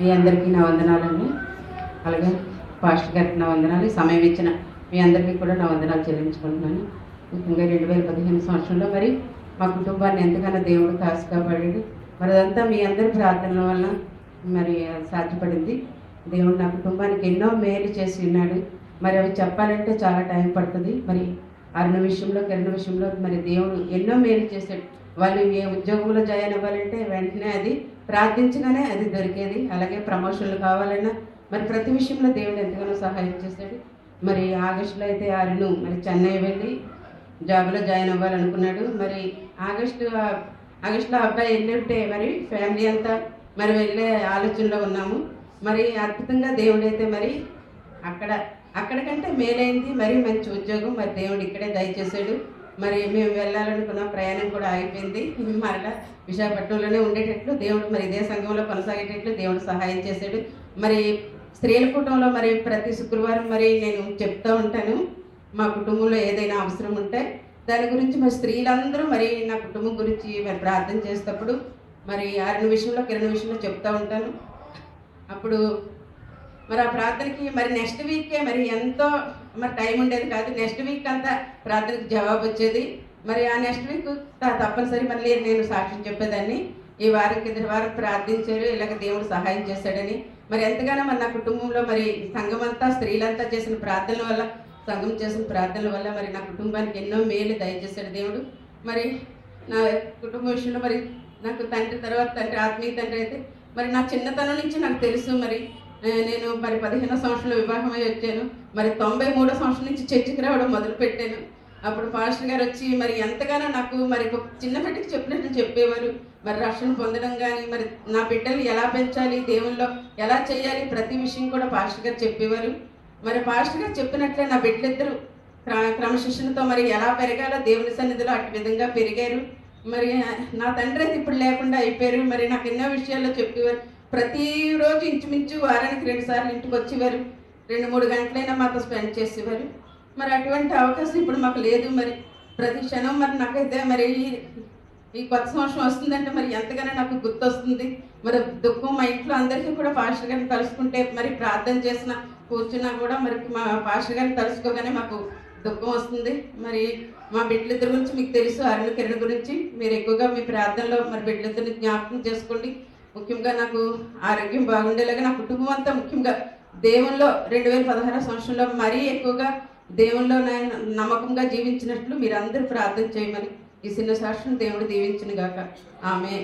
మీ అందరికీ నా వందనాలండి. అలాగే పాస్టర్ గారికి నా వందనాలు. సమయం ఇచ్చిన మీ అందరికీ కూడా నా వందనాలు చెల్లించుకుంటున్నాను. ముఖ్యంగా 2015 సంవత్సరంలో మరి మా కుటుంబాన్ని ఎంతగానో దేవుడు కాసు కాపాడాడు. మరి అదంతా మీ అందరి ప్రార్థనల వల్ల మరి సాధ్యపడింది. దేవుడు నా కుటుంబానికి ఎన్నో మేలు చేసి ఉన్నాడు. మరి అవి చెప్పాలంటే చాలా టైం పడుతుంది. మరి అరుణ విషయంలో, కిరణ విషయంలో మరి దేవుడు ఎన్నో మేలు చేశాడు. వాళ్ళు ఏ ఉద్యోగంలో జాయిన్ అవ్వాలంటే వెంటనే అది ప్రార్థించగానే అది దొరికేది. అలాగే ప్రమోషన్లు కావాలన్నా మరి ప్రతి విషయంలో దేవుడు ఎంతగానో సహాయం చేశాడు. మరి ఆగస్టులో అయితే అరుణు మరి చెన్నై వెళ్ళి జాబ్లో జాయిన్ అవ్వాలనుకున్నాడు. మరి ఆగస్టులో అబ్బాయి వెళ్ళింటే మరి ఫ్యామిలీ అంతా మరి వెళ్ళే ఆలోచనలో ఉన్నాము. మరి అద్భుతంగా దేవుడైతే మరి అక్కడికంటే మేలైంది, మరి మంచి ఉద్యోగం మరి దేవుడు ఇక్కడే దయచేశాడు. మరి మేము వెళ్ళాలనుకున్న ప్రయాణం కూడా ఆగిపోయింది. మరలా విశాఖపట్నంలోనే ఉండేటట్లు దేవుడు మరి ఇదే సంఘంలో కొనసాగేటట్లు దేవుడు సహాయం చేశాడు. మరి స్త్రీల కూటంలో మరి ప్రతి శుక్రవారం మరి నేను చెప్తూ ఉంటాను, మా కుటుంబంలో ఏదైనా అవసరం ఉంటే దాని గురించి మరి స్త్రీలందరూ మరి నా కుటుంబం గురించి మరి ప్రార్థన చేసేటప్పుడు మరి అరుణ విషయంలో, కిరణ విషయంలో చెప్తూ ఉంటాను. అప్పుడు మరి ఆ ప్రార్థనకి మరి నెక్స్ట్ వీకే మరి ఎంతో మరి టైం ఉండేది కాదు. నెక్స్ట్ వీక్ అంతా ప్రార్థనకి జవాబు వచ్చేది. మరి ఆ నెక్స్ట్ వీక్ తప్పనిసరి మళ్ళీ నేను సాక్ష్యం చెప్పేదాన్ని. ఈ వారం కింద వారం ప్రార్థించారు, ఇలాగ దేవుడు సహాయం చేశాడని. మరి ఎంతగానో మరి నా కుటుంబంలో మరి సంఘం అంతా స్త్రీలంతా చేసిన ప్రార్థనల వల్ల, సంఘం చేసిన ప్రార్థనల వల్ల మరి నా కుటుంబానికి ఎన్నో మేలు దయచేశాడు దేవుడు. మరి నా కుటుంబ విషయంలో మరి నాకు తండ్రి తర్వాత తండ్రి, ఆత్మీయ తండ్రి అయితే మరి నా చిన్నతనం నుంచి నాకు తెలుసు. మరి నేను మరి 15వ సంవత్సరంలో వివాహమై వచ్చాను. మరి 93వ సంవత్సరం నుంచి చర్చికి రావడం మొదలుపెట్టాను. అప్పుడు పాస్టర్ గారు వచ్చి మరి ఎంతగానో నాకు మరి చిన్న బిడ్డకి చెప్పినట్టు చెప్పేవారు. మరి రక్షణ పొందడం కానీ, మరి నా బిడ్డలు ఎలా పెంచాలి, దేవుల్లో ఎలా చేయాలి, ప్రతి విషయం కూడా పాస్టర్ గారు చెప్పేవారు. మరి పాస్టర్ గారు చెప్పినట్లే నా బిడ్డలిద్దరూ క్రమశిక్షణతో మరి ఎలా పెరగాలో దేవుని సన్నిధిలో అటు విధంగా పెరిగారు. మరి నా తండ్రి అయితే ఇప్పుడు లేకుండా అయిపోయారు. మరి నాకు ఎన్నో విషయాల్లో చెప్పేవారు. ప్రతిరోజు ఇంచుమించు వారానికి 2 సార్లు ఇంటికి వచ్చేవారు. 2-3 గంటలైనా మాతో స్పెండ్ చేసేవారు. మరి అటువంటి అవకాశం ఇప్పుడు మాకు లేదు. మరి ప్రతి క్షణం మరి నాకైతే మరి ఈ కొత్త సంవత్సరం వస్తుందంటే మరి ఎంతగానో నాకు గుర్తొస్తుంది. మరి దుఃఖం మా ఇంట్లో అందరికీ కూడా పాస్టర్ గారిని తలుసుకుంటే మరి ప్రార్థన చేసిన కూర్చున్నా కూడా మరి మా పాస్టర్ గారిని తలుసుకోగానే మాకు దుఃఖం వస్తుంది. మరి మా బిడ్డలిద్దరి గురించి మీకు తెలుసు, అరుణ కిరణ గురించి మీరు ఎక్కువగా మీ ప్రార్థనలో మరి బిడ్డలిద్దరిని జ్ఞాపకం చేసుకోండి. ముఖ్యంగా నాకు ఆరోగ్యం బాగుండేలాగా నా కుటుంబం అంతా ముఖ్యంగా దేవుల్లో 2016 సంవత్సరంలో మరీ ఎక్కువగా దేవుల్లో నమ్మకంగా జీవించినట్లు మీరందరూ ప్రార్థన చేయమని ఈ చిన్న సాక్షిని దేవుడు దీవించును గాక. ఆమె